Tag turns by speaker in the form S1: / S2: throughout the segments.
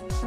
S1: उत्तर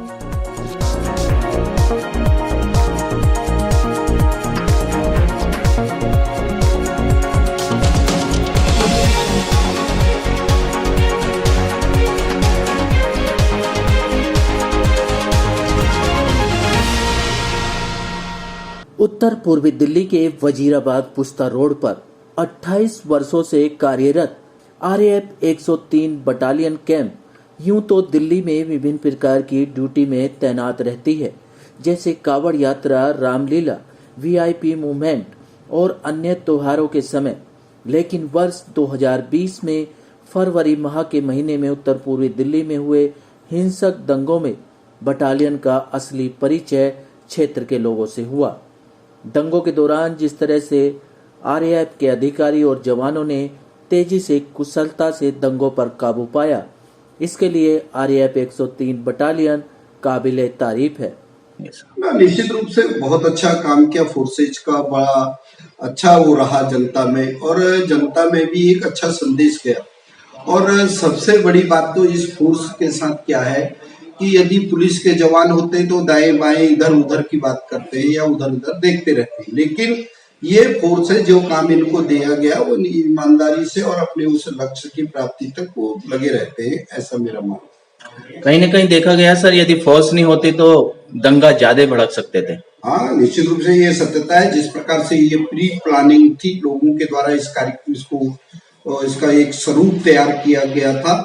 S1: पूर्वी दिल्ली के वजीराबाद पुस्ता रोड पर 28 वर्षों से कार्यरत आरएएफ 103 बटालियन कैंप यूं तो दिल्ली में विभिन्न प्रकार की ड्यूटी में तैनात रहती है, जैसे कावड़ यात्रा, रामलीला, वीआईपी मूवमेंट और अन्य त्योहारों के समय। लेकिन वर्ष 2020 में फरवरी माह के महीने में उत्तर पूर्वी दिल्ली में हुए हिंसक दंगों में बटालियन का असली परिचय क्षेत्र के लोगों से हुआ। दंगों के दौरान जिस तरह से आरएएफ के अधिकारी और जवानों ने तेजी से कुशलता से दंगों पर काबू पाया, इसके लिए आरएएफ 103 बटालियन काबिले तारीफ है।
S2: निश्चित रूप से बहुत अच्छा काम किया फोर्सेज का, बड़ा अच्छा वो रहा जनता में, और जनता में भी एक अच्छा संदेश गया। और सबसे बड़ी बात तो इस फोर्स के साथ क्या है कि यदि पुलिस के जवान होते तो दाएं बाएं इधर उधर की बात करते हैं या उधर उधर देखते रहते हैं, लेकिन ये फोर्स है, जो काम इनको दिया गया वो ईमानदारी से और अपने उस लक्ष्य की प्राप्ति तक वो लगे रहते हैं, ऐसा मेरा मानना।
S1: कहीं न कहीं देखा गया सर, यदि फोर्स नहीं होती तो दंगा ज्यादा भड़क सकते थे।
S2: हाँ, निश्चित रूप से ये सत्यता है। जिस प्रकार से ये प्री प्लानिंग थी लोगों के द्वारा इस कार्यक्रम इसका एक स्वरूप तैयार किया गया था,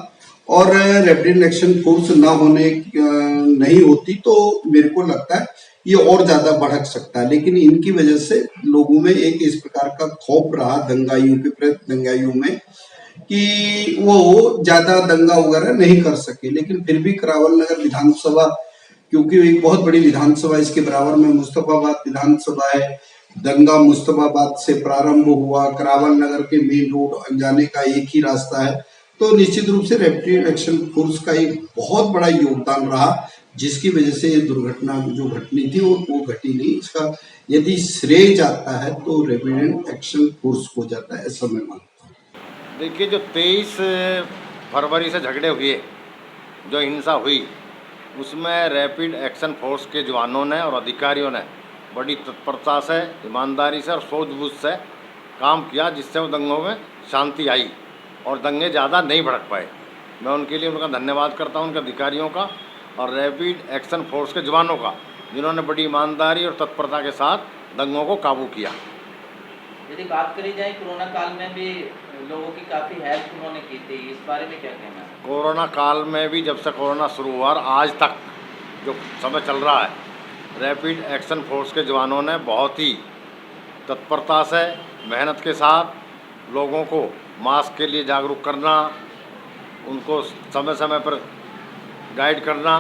S2: और रैपिड एक्शन फोर्स नहीं होती तो मेरे को लगता है ये और ज्यादा भड़क सकता है। लेकिन इनकी वजह से लोगों में एक इस प्रकार का खौफ रहा दंगाइयों में कि वो ज्यादा दंगा वगैरह नहीं कर सके। लेकिन फिर भी करावल नगर विधानसभा, क्योंकि एक बहुत बड़ी विधानसभा, इसके बराबर में मुस्तफाबाद विधानसभा है। दंगा मुस्तफाबाद से प्रारंभ हुआ, करावल नगर के मेन रोड जाने का एक ही रास्ता है, तो निश्चित रूप से रैपिड एक्शन फोर्स का एक बहुत बड़ा योगदान रहा, जिसकी वजह से ये दुर्घटना जो घटनी थी वो घटी नहीं। इसका यदि श्रेय जाता है तो रैपिड एक्शन फोर्स को जाता है, ऐसा मैं मानता हूँ।
S3: देखिए, जो 23 फरवरी से झगड़े हुए, जो हिंसा हुई, उसमें रैपिड एक्शन फोर्स के जवानों ने और अधिकारियों ने बड़ी तत्परता से, ईमानदारी से और सूझबूझ से काम किया, जिससे वो दंगों में शांति आई और दंगे ज़्यादा नहीं भड़क पाए। मैं उनके लिए उनका धन्यवाद करता हूँ, उनके अधिकारियों का और रैपिड एक्शन फोर्स के जवानों का, जिन्होंने बड़ी ईमानदारी और तत्परता के साथ दंगों को काबू किया।
S4: यदि बात करी जाए, कोरोना काल में भी लोगों की काफ़ी हेल्प उन्होंने की थी, इस बारे में क्या कहना है?
S3: कोरोना काल में भी, जब से कोरोना शुरू हुआ आज तक जो समय चल रहा है, रैपिड एक्शन फोर्स के जवानों ने बहुत ही तत्परता से, मेहनत के साथ लोगों को मास्क के लिए जागरूक करना, उनको समय समय पर गाइड करना,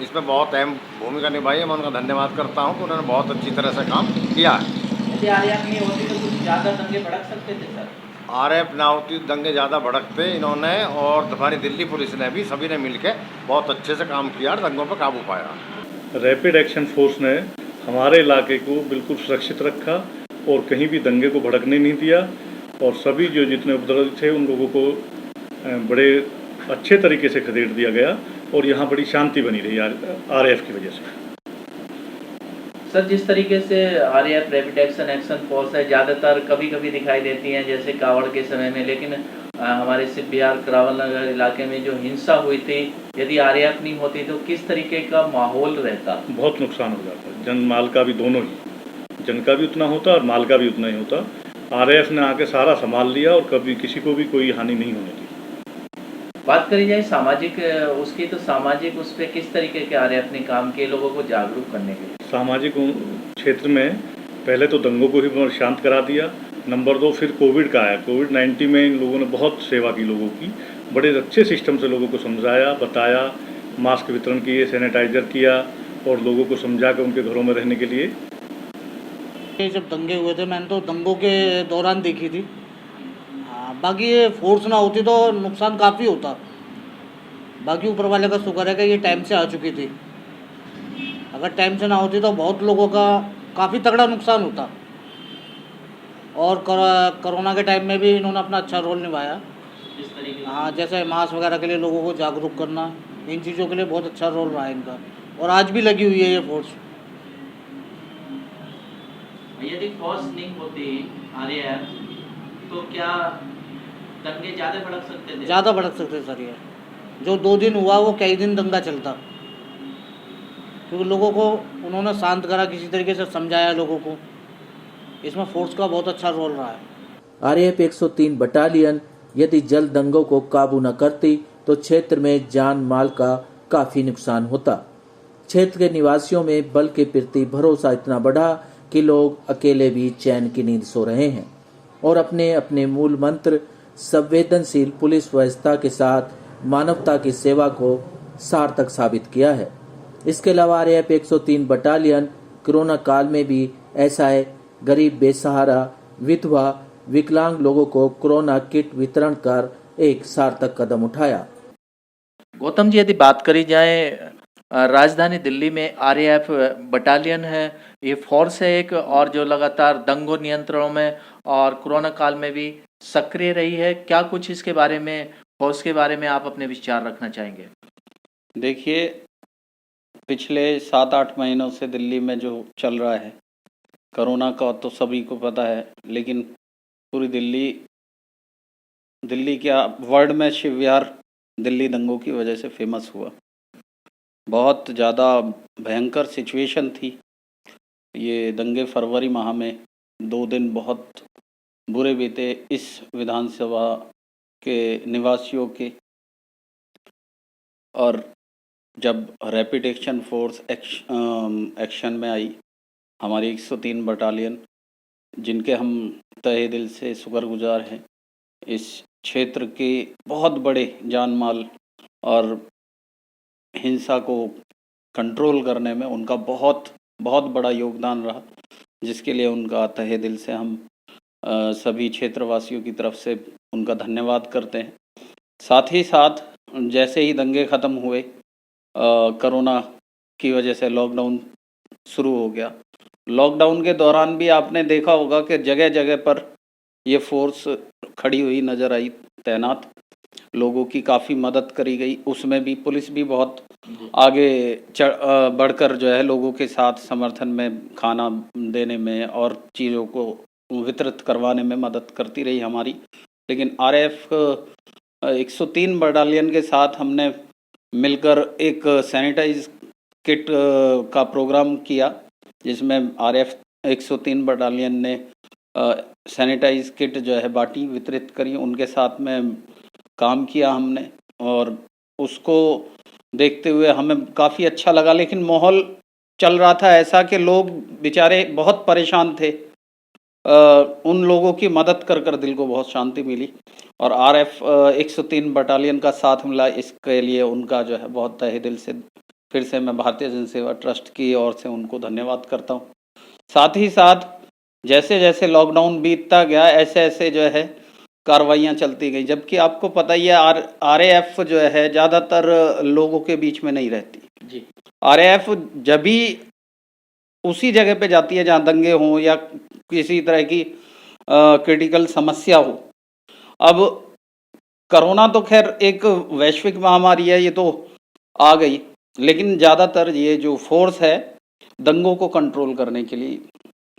S3: इसमें बहुत अहम भूमिका निभाई है। मैं उनका धन्यवाद करता हूं कि उन्होंने बहुत अच्छी तरह से काम किया है।
S4: यदि आरएएफ नहीं होती तो कुछ ज़्यादा दंगे भड़क सकते थे सर?
S3: आरएएफ ना होती दंगे ज़्यादा भड़कते। इन्होंने और हमारी दिल्ली पुलिस ने भी, सभी ने मिलकर बहुत अच्छे से काम किया और दंगों पर काबू पाया।
S5: रैपिड एक्शन फोर्स ने हमारे इलाके को बिल्कुल सुरक्षित रखा और कहीं भी दंगे को भड़कने नहीं दिया, और सभी जो जितने उपद्रवी थे उन लोगों को बड़े अच्छे तरीके से खदेड़ दिया गया, और यहाँ बड़ी शांति बनी रही आरएएफ की वजह से।
S4: सर, जिस तरीके से आरएएफ रैपिड एक्शन फोर्स है, ज़्यादातर कभी कभी दिखाई देती हैं जैसे कावड़ के समय में, लेकिन हमारे सिबिहार करावल नगर इलाके में जो हिंसा हुई थी, यदि आरएएफ नहीं होती तो किस तरीके का माहौल रहता?
S5: बहुत नुकसान हो जाता, जन माल का भी, दोनों ही, जन का भी उतना होता और माल का भी उतना ही होता। आरएएफ ने आके सारा संभाल लिया और कभी किसी को भी कोई हानि नहीं होने दी।
S4: बात करी जाए सामाजिक उसकी, तो सामाजिक उस पर किस तरीके के आरएएफ ने काम किए लोगों को जागरूक करने के लिए?
S5: सामाजिक क्षेत्र में पहले तो दंगों को ही शांत करा दिया, नंबर 2 फिर कोविड का आया। कोविड-19 में इन लोगों ने बहुत सेवा की लोगों की, बड़े अच्छे सिस्टम से लोगों को समझाया, बताया, मास्क वितरण किए, सैनिटाइजर किया और लोगों को समझा के उनके घरों में रहने के लिए।
S6: जब दंगे हुए थे, मैंने तो दंगों के दौरान देखी थी। बाकी ये फोर्स ना होती तो नुकसान काफ़ी होता। बाकी ऊपर वाले का शुक्र है कि ये टाइम से आ चुकी थी। अगर टाइम से ना होती तो बहुत लोगों का काफ़ी तगड़ा नुकसान होता। और कोरोना के टाइम में भी इन्होंने अपना अच्छा रोल निभाया।
S4: जिस तरीके,
S6: हाँ, जैसे मास्क वगैरह के लिए लोगों को जागरूक करना, इन चीज़ों के लिए बहुत अच्छा रोल रहा है इनका, और आज भी लगी हुई है ये फोर्स।
S4: यदि फोर्स नहीं होती आरएएफ तो क्या दंगे ज़्यादा भड़क सकते थे?
S6: ज़्यादा भड़क सकते सर। ये जो 2 दिन हुआ वो कई दिन दंगा चलता, क्योंकि लोगों को उन्होंने शांत करा, किसी तरीके से समझाया लोगों को। इसमें फोर्स का बहुत अच्छा रोल रहा है।
S1: आरएएफ 103 बटालियन यदि जल्द दंगों को काबू न करती तो क्षेत्र में जान माल का काफी नुकसान होता। क्षेत्र के निवासियों में बल के प्रति भरोसा इतना बढ़ा कि लोग अकेले भी चैन की नींद सो रहे हैं और अपने अपने मूल मंत्र संवेदनशील पुलिस व्यवस्था के साथ मानवता की सेवा को सार्थक साबित किया है। इसके अलावा आरएएफ 103 बटालियन कोरोना काल में भी असहाय, गरीब, बेसहारा, विधवा, विकलांग लोगों को कोरोना किट वितरण कर एक सार्थक कदम उठाया।
S4: गौतम जी, यदि बात करी जाए राजधानी दिल्ली में आरएएफ बटालियन है, ये फोर्स है एक, और जो लगातार दंगों नियंत्रणों में और कोरोना काल में भी सक्रिय रही है। क्या कुछ इसके बारे में, फोर्स के बारे में आप अपने विचार रखना चाहेंगे?
S7: देखिए, पिछले 7-8 महीनों से दिल्ली में जो चल रहा है कोरोना का, तो सभी को पता है, लेकिन पूरी दिल्ली क्या वर्ल्ड में शिव विहार दिल्ली दंगों की वजह से फेमस हुआ। बहुत ज़्यादा भयंकर सिचुएशन थी ये दंगे। फरवरी माह में 2 दिन बहुत बुरे बीते इस विधानसभा के निवासियों के, और जब रैपिड एक्शन फोर्स एक्शन में आई हमारी 103 बटालियन, जिनके हम तहे दिल से शुक्रगुजार हैं, इस क्षेत्र के बहुत बड़े जान माल और हिंसा को कंट्रोल करने में उनका बहुत बहुत बड़ा योगदान रहा, जिसके लिए उनका तहे दिल से हम सभी क्षेत्रवासियों की तरफ से उनका धन्यवाद करते हैं। साथ ही साथ जैसे ही दंगे ख़त्म हुए, कोरोना की वजह से लॉकडाउन शुरू हो गया। लॉकडाउन के दौरान भी आपने देखा होगा कि जगह जगह पर ये फोर्स खड़ी हुई नज़र आई, तैनात, लोगों की काफ़ी मदद करी गई। उसमें भी पुलिस भी बहुत आगे बढ़कर जो है लोगों के साथ समर्थन में, खाना देने में और चीज़ों को वितरित करवाने में मदद करती रही हमारी। लेकिन आरएएफ 103 बटालियन के साथ हमने मिलकर एक सैनिटाइज किट का प्रोग्राम किया, जिसमें आरएएफ 103 बटालियन ने सैनिटाइज किट जो है बाटी, वितरित करी। उनके साथ में काम किया हमने, और उसको देखते हुए हमें काफ़ी अच्छा लगा। लेकिन माहौल चल रहा था ऐसा कि लोग बेचारे बहुत परेशान थे। उन लोगों की मदद कर कर दिल को बहुत शांति मिली, और आरएएफ 103 बटालियन का साथ मिला। इसके लिए उनका जो है बहुत तहे दिल से फिर से मैं भारतीय जन सेवा ट्रस्ट की ओर से उनको धन्यवाद करता हूँ। साथ ही साथ जैसे जैसे लॉकडाउन बीतता गया, ऐसे ऐसे जो है कार्रवाइयाँ चलती गई। जबकि आपको पता ही है आरएएफ जो है ज़्यादातर लोगों के बीच में नहीं रहती
S4: जी।
S7: आरएएफ जब भी उसी जगह पे जाती है जहाँ दंगे हों या किसी तरह की क्रिटिकल समस्या हो। अब कोरोना तो खैर एक वैश्विक महामारी है, ये तो आ गई, लेकिन ज़्यादातर ये जो फोर्स है दंगों को कंट्रोल करने के लिए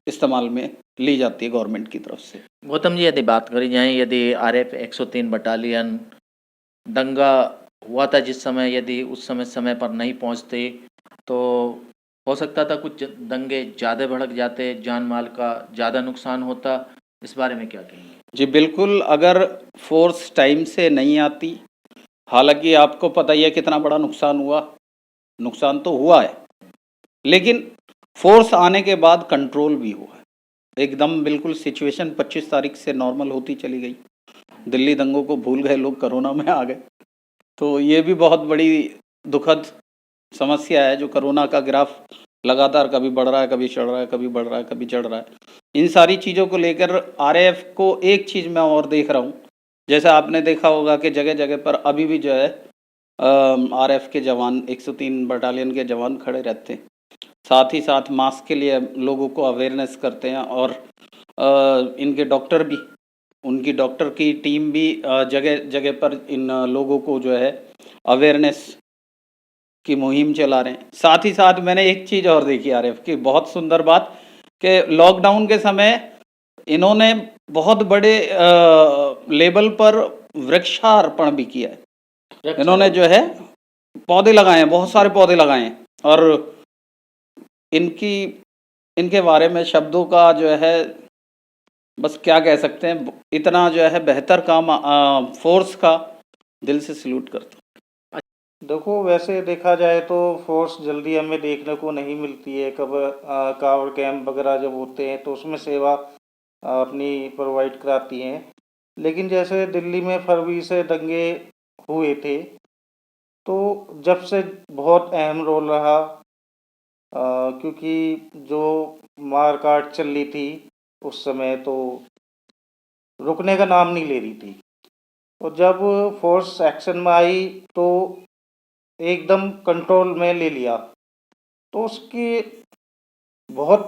S7: इस्तेमाल में ली जाती है गवर्नमेंट की तरफ से।
S4: गौतम जी, यदि बात करी जाए, यदि आरएएफ 103 बटालियन दंगा हुआ था जिस समय, यदि उस समय पर नहीं पहुंचते तो हो सकता था कुछ दंगे ज़्यादा भड़क जाते, जान माल का ज़्यादा नुकसान होता। इस बारे में क्या कहेंगे?
S7: जी बिल्कुल, अगर फोर्स टाइम से नहीं आती, हालांकि आपको पता ही है कितना बड़ा नुकसान हुआ, नुकसान तो हुआ है, लेकिन फोर्स आने के बाद कंट्रोल भी हुआ है एकदम। बिल्कुल सिचुएशन 25 तारीख से नॉर्मल होती चली गई। दिल्ली दंगों को भूल गए लोग, कोरोना में आ गए। तो ये भी बहुत बड़ी दुखद समस्या है, जो कोरोना का ग्राफ लगातार कभी बढ़ रहा है, कभी चढ़ रहा है, कभी बढ़ रहा है, कभी चढ़ रहा है। इन सारी चीज़ों को लेकर आरएएफ को एक चीज़ मैं और देख रहा हूँ, जैसे आपने देखा होगा कि जगह जगह पर अभी भी जो है आरएएफ के जवान, 103 बटालियन के जवान खड़े रहते हैं। साथ ही साथ मास्क के लिए लोगों को अवेयरनेस करते हैं, और इनके डॉक्टर भी, उनकी डॉक्टर की टीम भी जगह जगह पर इन लोगों को जो है अवेयरनेस की मुहिम चला रहे हैं। साथ ही साथ मैंने एक चीज़ और देखी आरएफ की बहुत सुंदर बात कि लॉकडाउन के समय इन्होंने बहुत बड़े लेवल पर वृक्षारोपण भी किया है। इन्होंने जो है पौधे लगाए हैं, बहुत सारे पौधे लगाए हैं, और इनके बारे में शब्दों का जो है बस क्या कह सकते हैं, इतना जो है बेहतर काम फोर्स का दिल से सल्यूट करता हूं।
S8: देखो, वैसे देखा जाए तो फोर्स जल्दी हमें देखने को नहीं मिलती है। कब कावड़ कैंप वगैरह जब होते हैं तो उसमें सेवा अपनी प्रोवाइड कराती हैं। लेकिन जैसे दिल्ली में फरवरी से दंगे हुए थे तो जब से बहुत अहम रोल रहा, क्योंकि जो मार काट चल रही थी उस समय तो रुकने का नाम नहीं ले रही थी। और जब फोर्स एक्शन में आई तो एकदम कंट्रोल में ले लिया, तो उसकी बहुत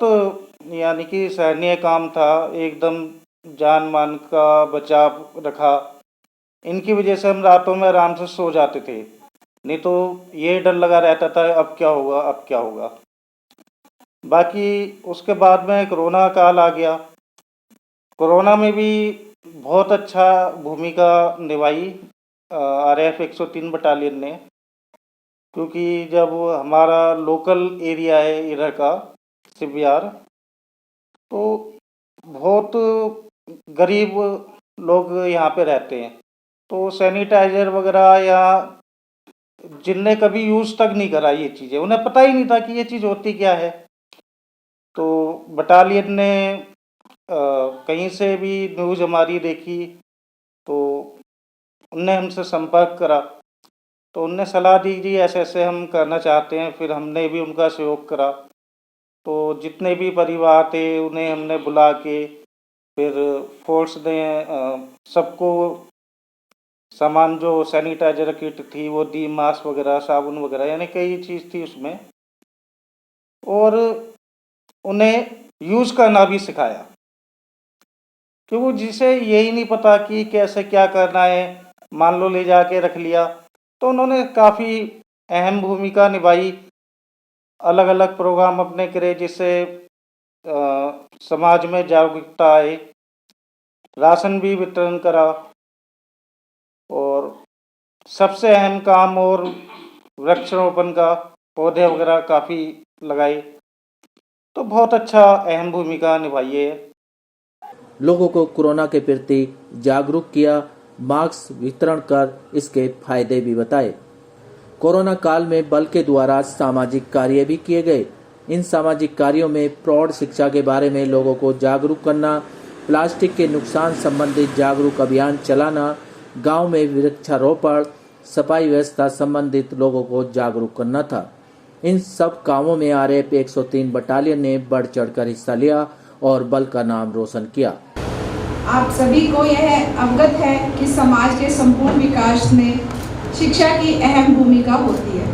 S8: यानी कि सराहनीय काम था। एकदम जान मान का बचाव रखा। इनकी वजह से हम रातों में आराम से सो जाते थे, नहीं तो ये डर लगा रहता था अब क्या होगा अब क्या होगा। बाकी उसके बाद में कोरोना काल आ गया। कोरोना में भी बहुत अच्छा भूमिका निभाई आरएएफ 103 बटालियन ने, क्योंकि जब हमारा लोकल एरिया है इधर का सिबियार, तो बहुत गरीब लोग यहाँ पे रहते हैं, तो सैनिटाइज़र वगैरह या जिनने कभी यूज़ तक नहीं करा ये चीज़ें, उन्हें पता ही नहीं था कि ये चीज़ होती क्या है। तो बटालियन ने कहीं से भी न्यूज़ हमारी देखी तो उनने हमसे संपर्क करा, तो उनने सलाह दी जी ऐसे ऐसे हम करना चाहते हैं। फिर हमने भी उनका सहयोग करा। तो जितने भी परिवार थे उन्हें हमने बुला के फिर फोर्स ने सबको सामान जो सैनिटाइजर किट थी वो दी, मास्क वगैरह, साबुन वगैरह, यानी कई चीज़ थी उसमें, और उन्हें यूज़ करना भी सिखाया। क्योंकि जिसे यही नहीं पता कि कैसे क्या करना है, मान लो ले जाके रख लिया, तो उन्होंने काफ़ी अहम भूमिका निभाई। अलग अलग प्रोग्राम अपने करे जिससे समाज में जागरूकता आए। राशन भी वितरण करा, और सबसे अहम काम और वृक्षारोपण का पौधे वगैरह काफ़ी लगाए। तो बहुत अच्छा अहम भूमिका निभाई है।
S1: लोगों को कोरोना के प्रति जागरूक किया, मास्क वितरण कर इसके फायदे भी बताए। कोरोना काल में बल के द्वारा सामाजिक कार्य भी किए गए। इन सामाजिक कार्यों में प्रौढ़ शिक्षा के बारे में लोगों को जागरूक करना, प्लास्टिक के नुकसान संबंधित जागरूक अभियान चलाना, गांव में वृक्षारोपण, सफाई व्यवस्था संबंधित लोगों को जागरूक करना था। इन सब कामों में आरएएफ 103 बटालियन ने बढ़ चढ़कर हिस्सा लिया और बल का नाम रोशन किया।
S9: आप सभी को यह अवगत है कि समाज के संपूर्ण विकास में शिक्षा की अहम भूमिका होती है।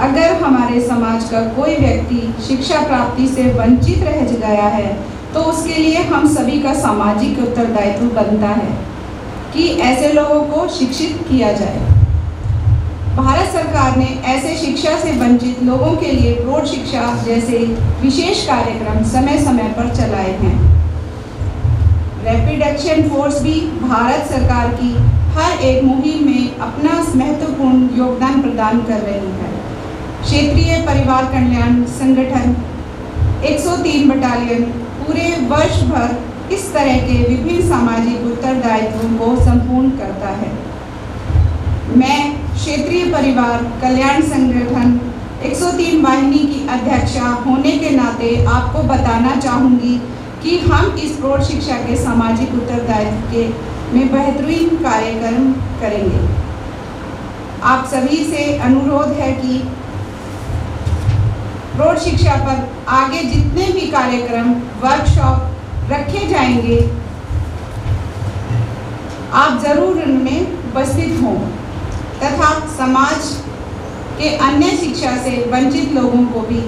S9: अगर हमारे समाज का कोई व्यक्ति शिक्षा प्राप्ति से वंचित रह गया है तो उसके लिए हम सभी का सामाजिक उत्तरदायित्व बनता है कि ऐसे लोगों को शिक्षित किया जाए। भारत सरकार ने ऐसे शिक्षा से वंचित लोगों के लिए प्रौढ़ शिक्षा जैसे विशेष कार्यक्रम समय समय पर चलाए हैं। रैपिड एक्शन फोर्स भी भारत सरकार की हर एक मुहिम में अपना महत्वपूर्ण योगदान प्रदान कर रही है। क्षेत्रीय परिवार कल्याण संगठन 103 बटालियन पूरे वर्ष भर इस तरह के विभिन्न सामाजिक उत्तरदायित्वों को संपूर्ण करता है। मैं क्षेत्रीय परिवार कल्याण संगठन 103 वाहिनी की अध्यक्षा होने के नाते आपको बताना चाहूँगी कि हम इस प्रौढ़ शिक्षा के सामाजिक उत्तरदायित्व के में बेहतरीन कार्यक्रम करेंगे। आप सभी से अनुरोध है कि प्रौढ़ शिक्षा पर आगे जितने भी कार्यक्रम वर्कशॉप रखे जाएंगे आप जरूर उनमें उपस्थित हों तथा समाज के अन्य शिक्षा से वंचित लोगों को भी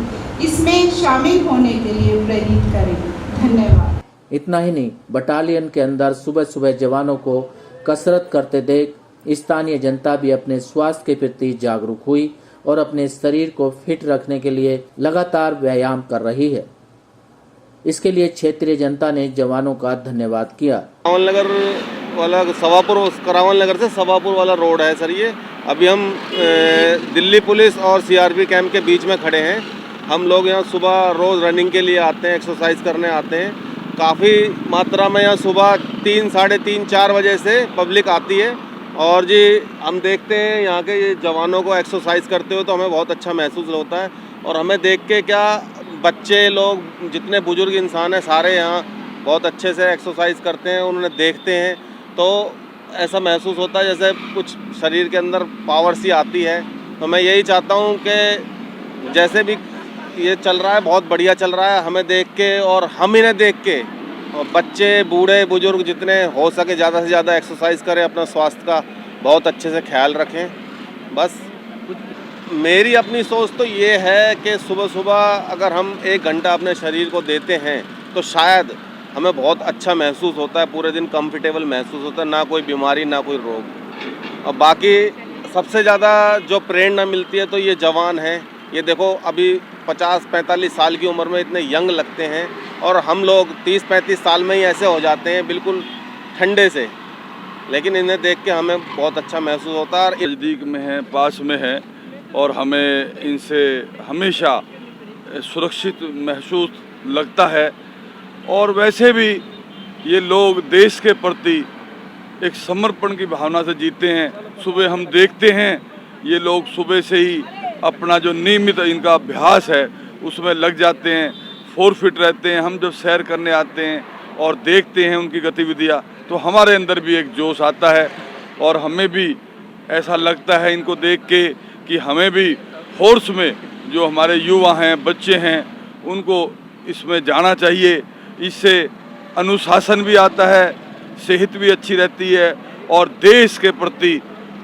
S9: इसमें शामिल होने के लिए प्रेरित करें। धन्यवाद।
S1: इतना ही नहीं, बटालियन के अंदर सुबह सुबह जवानों को कसरत करते देख स्थानीय जनता भी अपने स्वास्थ्य के प्रति जागरूक हुई और अपने शरीर को फिट रखने के लिए लगातार व्यायाम कर रही है। इसके लिए क्षेत्रीय जनता ने जवानों का धन्यवाद किया।
S10: करावल नगर वाला करावल नगर से सवापुर वाला रोड है सर। ये अभी हम दिल्ली पुलिस और सीआरपी कैंप के बीच में खड़े हैं। हम लोग यहाँ सुबह रोज़ रनिंग के लिए आते हैं, एक्सरसाइज करने आते हैं। काफ़ी मात्रा में यहाँ सुबह 3, साढ़े 3, 4 बजे से पब्लिक आती है। और जी हम देखते हैं यहाँ के ये जवानों को एक्सरसाइज करते हुए तो हमें बहुत अच्छा महसूस होता है। और हमें देख के क्या बच्चे लोग, जितने बुजुर्ग इंसान हैं, सारे यहाँ बहुत अच्छे से एक्सरसाइज करते हैं। उन्हें देखते हैं तो ऐसा महसूस होता है जैसे कुछ शरीर के अंदर पावर सी आती है। तो मैं यही चाहता हूँ कि जैसे भी ये चल रहा है, बहुत बढ़िया चल रहा है। हमें देख के और हम इन्हें देख के और बच्चे, बूढ़े, बुजुर्ग जितने हो सके ज़्यादा से ज़्यादा एक्सरसाइज करें, अपना स्वास्थ्य का बहुत अच्छे से ख्याल रखें। बस मेरी अपनी सोच तो ये है कि सुबह सुबह अगर हम 1 घंटा अपने शरीर को देते हैं तो शायद हमें बहुत अच्छा महसूस होता है, पूरे दिन कंफर्टेबल महसूस होता है, ना कोई बीमारी ना कोई रोग। और बाकी सबसे ज़्यादा जो प्रेरणा मिलती है तो ये जवान हैं। ये देखो अभी 50-45 साल की उम्र में इतने यंग लगते हैं और हम लोग 30-35 साल में ही ऐसे हो जाते हैं बिल्कुल ठंडे से। लेकिन इन्हें देख के हमें बहुत अच्छा महसूस होता है।
S11: नज़दीक में है, पास में है और हमें इनसे हमेशा सुरक्षित महसूस लगता है। और वैसे भी ये लोग देश के प्रति एक समर्पण की भावना से जीते हैं। सुबह हम देखते हैं ये लोग सुबह से ही अपना जो नियमित इनका अभ्यास है उसमें लग जाते हैं, फिट रहते हैं। हम जब सैर करने आते हैं और देखते हैं उनकी गतिविधियाँ तो हमारे अंदर भी एक जोश आता है और हमें भी ऐसा लगता है इनको देख के कि हमें भी फोर्स में जो हमारे युवा हैं, बच्चे हैं, उनको इसमें जाना चाहिए। इससे अनुशासन भी आता है, सेहत भी अच्छी रहती है और देश के प्रति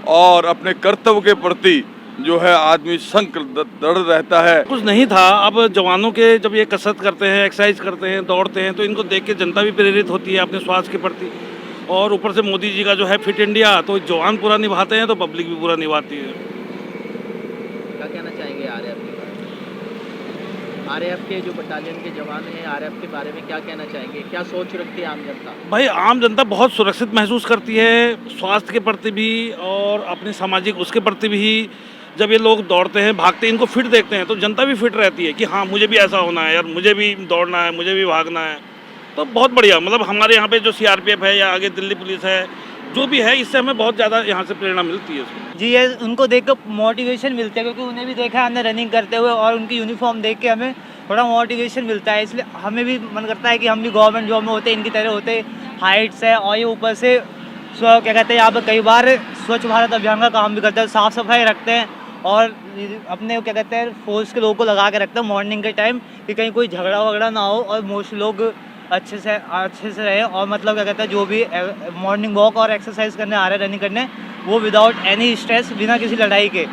S11: और अपने कर्तव्य के प्रति जो है आदमी दृढ़ रहता है।
S12: कुछ नहीं था, अब जवानों के जब ये कसरत करते हैं, एक्सरसाइज करते हैं, दौड़ते हैं तो इनको देख के जनता भी प्रेरित होती है अपने स्वास्थ्य के प्रति। और ऊपर से मोदी जी का जो है फिट इंडिया, तो जवान पूरा निभाते हैं तो पब्लिक भी पूरा निभाती है।
S4: क्या कहना चाहेंगे आरएएफ के बारे में? आरएएफ के जो बटालियन के जवान हैं, आरएएफ के बारे में क्या कहना चाहेंगे? क्या सोच रखती है आम जनता?
S12: भाई आम जनता बहुत सुरक्षित महसूस करती है, स्वास्थ्य के प्रति भी और अपने सामाजिक उसके प्रति भी। जब ये लोग दौड़ते हैं, भागते हैं, इनको फिट देखते हैं तो जनता भी फिट रहती है कि हाँ मुझे भी ऐसा होना है यार, मुझे भी दौड़ना है, मुझे भी भागना है। तो बहुत बढ़िया, मतलब हमारे यहाँ पे जो सीआरपीएफ है या आगे दिल्ली पुलिस है, जो भी है, इससे हमें बहुत ज़्यादा यहाँ से प्रेरणा मिलती है।
S6: जी ये उनको देख कर मोटिवेशन मिलता है, क्योंकि उन्हें भी देखा है हमने रनिंग करते हुए और उनकी यूनिफॉर्म देख के हमें थोड़ा मोटिवेशन मिलता है। इसलिए हमें भी मन करता है कि हम भी गवर्नमेंट जॉब में होते, इनकी तरह होते। हाइट्स है और ये ऊपर से क्या कहते हैं, यहाँ पर कई बार स्वच्छ भारत अभियान का काम भी करते हैं, साफ़ सफाई रखते हैं और अपने क्या कहते हैं फोर्स के लोगों को लगा के रखते हैं मॉर्निंग के टाइम कि कहीं कोई झगड़ा वगड़ा ना हो और मोस्ट लोग अच्छे से रहे। और मतलब क्या कहते हैं, जो भी मॉर्निंग वॉक और एक्सरसाइज करने आ रहे हैं, रनिंग करने, वो विदाउट एनी स्ट्रेस, बिना किसी लड़ाई के,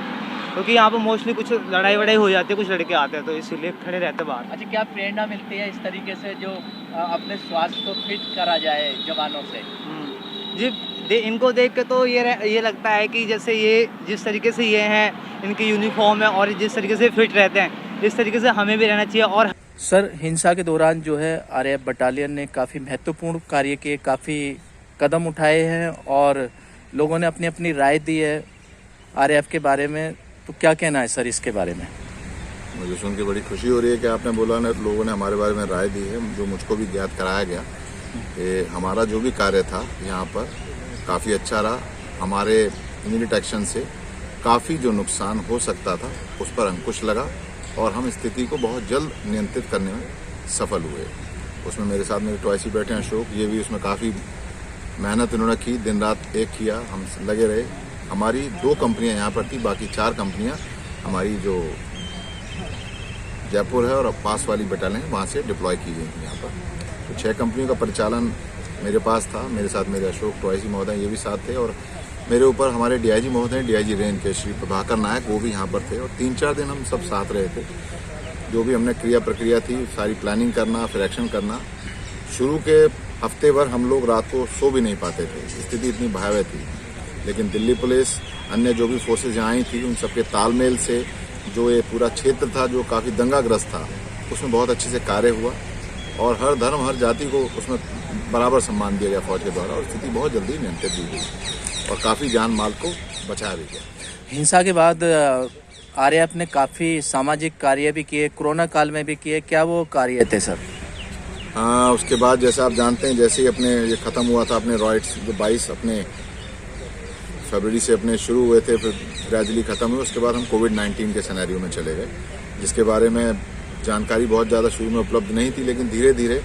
S6: क्योंकि यहाँ पर मोस्टली कुछ लड़ाई वड़ाई हो जाती है, कुछ लड़के आते हैं तो इसीलिए खड़े रहते बाहर।
S4: अच्छा, क्या प्रेरणा मिलती है इस तरीके से जो अपने स्वास्थ्य को फिट करा जाए जवानों से?
S6: जी इनको देख के तो ये लगता है कि जैसे ये जिस तरीके से ये हैं, इनकी यूनिफॉर्म है और जिस तरीके से फिट रहते हैं, इस तरीके से हमें भी रहना चाहिए। और
S1: सर, हिंसा के दौरान जो है आरएएफ बटालियन ने काफ़ी महत्वपूर्ण कार्य किए, काफ़ी कदम उठाए हैं और लोगों ने अपनी अपनी राय दी है आरएएफ के बारे में। तो क्या कहना है सर इसके बारे में?
S13: मुझे सुन के बड़ी खुशी हो रही है कि आपने बोला ना, तो लोगों ने हमारे बारे में राय दी है, जो मुझको भी ज्ञात कराया गया कि हमारा जो भी कार्य था यहाँ पर काफ़ी अच्छा रहा। हमारे इमीडिएट एक्शन से काफ़ी जो नुकसान हो सकता था उस पर अंकुश लगा और हम स्थिति को बहुत जल्द नियंत्रित करने में सफल हुए। उसमें मेरे साथ मेरे टॉयसी बैठे हैं अशोक, ये भी उसमें काफ़ी मेहनत इन्होंने की, दिन रात एक किया, हम लगे रहे। हमारी 2 कंपनियां यहाँ पर थी, बाकी 4 कंपनियां हमारी जो जयपुर है और पास वाली बटालियन वहाँ से डिप्लॉय की गई थी यहाँ पर। तो 6 कंपनियों का परिचालन मेरे पास था। मेरे साथ मेरे अशोक टॉयसी महोदय ये भी साथ थे और मेरे ऊपर हमारे डीआईजी महोदय, डीआईजी रेंज के श्री प्रभाकर नायक, वो भी यहाँ पर थे और 3-4 दिन हम सब साथ रहे थे। जो भी हमने क्रिया प्रक्रिया थी, सारी प्लानिंग करना, फिर एक्शन करना। शुरू के हफ्ते भर हम लोग रात को सो भी नहीं पाते थे, स्थिति इतनी भयावह थी। लेकिन दिल्ली पुलिस, अन्य जो भी फोर्सेज यहाँ आई थी, उन सबके तालमेल से जो ये पूरा क्षेत्र था जो काफ़ी दंगाग्रस्त था, उसमें बहुत अच्छे से कार्य हुआ और हर धर्म हर जाति को उसमें बराबर सम्मान दिया गया फौज के द्वारा और स्थिति बहुत जल्दी नियंत्रित भी हुई और काफ़ी जान माल को बचाया भी गया।
S1: हिंसा के बाद आरएएफ ने काफ़ी सामाजिक कार्य भी किए, कोरोना काल में भी किए, क्या वो कार्य थे सर?
S13: हाँ, उसके बाद जैसे आप जानते हैं, जैसे ही अपने ये ख़त्म हुआ था अपने रॉयट्स जो 22 अपने फरवरी से अपने शुरू हुए थे, फिर ग्रेजुअली ख़त्म हुए। उसके बाद हम कोविड-19 के सिनेरियो में चले गए, जिसके बारे में जानकारी बहुत ज़्यादा शुरू में उपलब्ध नहीं थी, लेकिन धीरे धीरे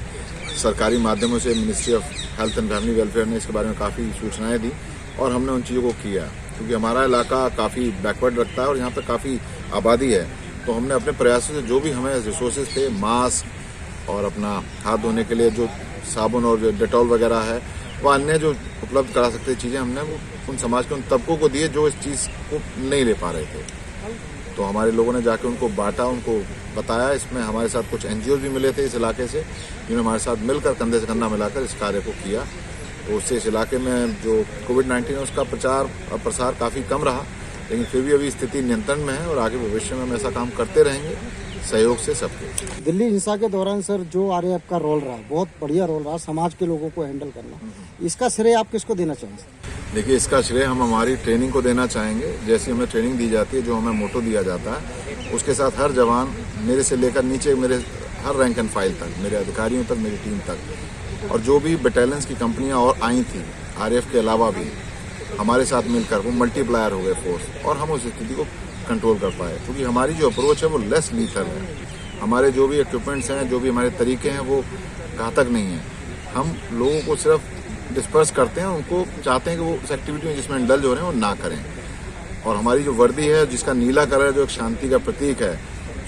S13: सरकारी माध्यमों से ministry of health and family welfare ने इसके बारे में काफ़ी सूचनाएं दी और हमने उन चीज़ों को किया, क्योंकि हमारा इलाका काफ़ी बैकवर्ड रखता है और यहाँ पर काफ़ी आबादी है। तो हमने अपने प्रयासों से जो भी हमें रिसोर्सेज थे, मास्क और अपना हाथ धोने के लिए जो साबुन और जो डेटॉल वगैरह है, वह अन्य जो उपलब्ध करा सकते चीज़ें हमने वो उन समाज के उन तबकों को दिए जो इस चीज़ को नहीं ले पा रहे थे। तो हमारे लोगों ने जाके उनको बांटा, उनको बताया। इसमें हमारे साथ कुछ NGOs भी मिले थे इस इलाके से, जिन्होंने हमारे साथ मिलकर कंधे से कंधा मिलाकर इस कार्य को किया। तो उससे इस इलाके में जो कोविड-19 है उसका प्रचार और प्रसार काफ़ी कम रहा, लेकिन फिर भी अभी स्थिति नियंत्रण में है और आगे भविष्य में हम ऐसा काम करते रहेंगे सहयोग से सबके।
S14: दिल्ली हिंसा के दौरान सर जो आरएएफ का रोल रहा, बहुत बढ़िया रोल रहा, समाज के लोगों को हैंडल करना, इसका श्रेय आप किसको देना चाहेंगे?
S13: देखिए, इसका श्रेय हम हमारी ट्रेनिंग को देना चाहेंगे। जैसी हमें ट्रेनिंग दी जाती है, जो हमें मोटो दिया जाता है, उसके साथ हर जवान, मेरे से लेकर नीचे मेरे हर रैंक एंड फाइल तक, मेरे अधिकारियों तक, मेरी टीम तक, और जो भी बटालियंस की कंपनियां और आई थी आरएएफ के अलावा भी, हमारे साथ मिलकर वो मल्टीप्लायर हो गए फोर्स और हम उस स्थिति को कंट्रोल कर पाए, क्योंकि हमारी जो अप्रोच है वो लेस लीथल है। हमारे जो भी इक्विपमेंट्स हैं, जो भी हमारे तरीके हैं, वो घातक नहीं है। हम लोगों को सिर्फ डिस्पर्स करते हैं, उनको चाहते हैं कि वो उस एक्टिविटी में जिसमें इंडल्ज हो रहे हैं वो ना करें। और हमारी जो वर्दी है जिसका नीला कलर जो एक शांति का प्रतीक है,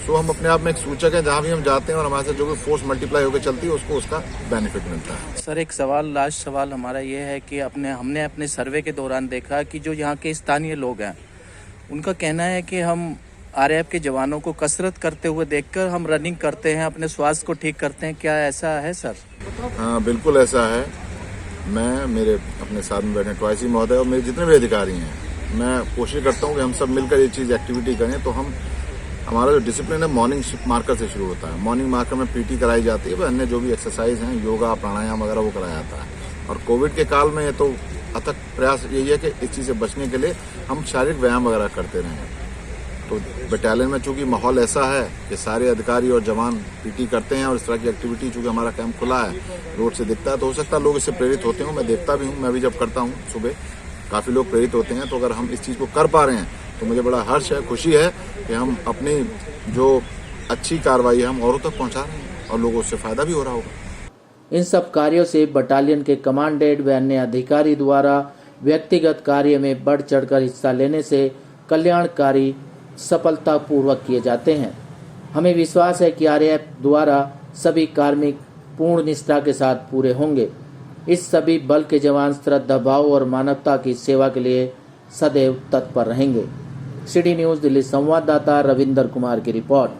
S13: सो हम अपने आप में एक सूचक है। जहाँ भी हम जाते हैं और हमारे साथ जो भी फोर्स मल्टीप्लाई होकर चलती है उसको उसका बेनिफिट मिलता है।
S1: सर, एक सवाल, लास्ट सवाल हमारा ये है कि हमने अपने सर्वे के दौरान देखा कि जो यहाँ के स्थानीय लोग हैं, उनका कहना है कि हम आरएएफ के जवानों को कसरत करते हुए देखकर हम रनिंग करते हैं, अपने स्वास्थ्य को ठीक करते हैं, क्या ऐसा है सर?
S13: हाँ, बिल्कुल ऐसा है। मैं, मेरे अपने साथ में बैठे ट्वाइसी महोदय और मेरे जितने भी अधिकारी हैं, मैं कोशिश करता हूँ कि हम सब मिलकर ये चीज़ एक्टिविटी करें। तो हमारा जो डिसिप्लिन है मॉर्निंग मार्कर से शुरू होता है। मॉर्निंग मार्कर में पीटी कराई जाती है, वह अन्य जो भी एक्सरसाइज हैं, योगा, प्राणायाम वगैरह, वो कराया जाता है। और कोविड के काल में तो अथक प्रयास यही है कि इस चीज़ से बचने के लिए हम शारीरिक व्यायाम वगैरह करते रहें। तो बटालियन में चूंकि माहौल ऐसा है कि सारे अधिकारी और जवान पीटी करते हैं और इस तरह की एक्टिविटी, चूंकि हमारा कैंप खुला है, रोड से दिखता है, तो हो सकता है लोग इससे प्रेरित होते हों। मैं देखता भी हूँ, मैं भी जब करता हूँ सुबह, काफ़ी लोग प्रेरित होते हैं। तो अगर हम इस चीज़ को कर पा रहे हैं तो मुझे बड़ा हर्ष है, खुशी है कि हम अपनी जो अच्छी कार्रवाई है हम औरों तक पहुँचा रहे हैं और लोगों से फ़ायदा भी हो रहा होगा।
S1: इन सब कार्यों से बटालियन के कमांडेंट व अन्य अधिकारी द्वारा व्यक्तिगत कार्य में बढ़ चढ़कर हिस्सा लेने से कल्याणकारी सफलतापूर्वक किए जाते हैं। हमें विश्वास है कि आरएएफ द्वारा सभी कार्मिक पूर्ण निष्ठा के साथ पूरे होंगे। इस सभी बल के जवान श्रद्धा भाव और मानवता की सेवा के लिए सदैव तत्पर रहेंगे। सिटी न्यूज़ दिल्ली संवाददाता रविंदर कुमार की रिपोर्ट।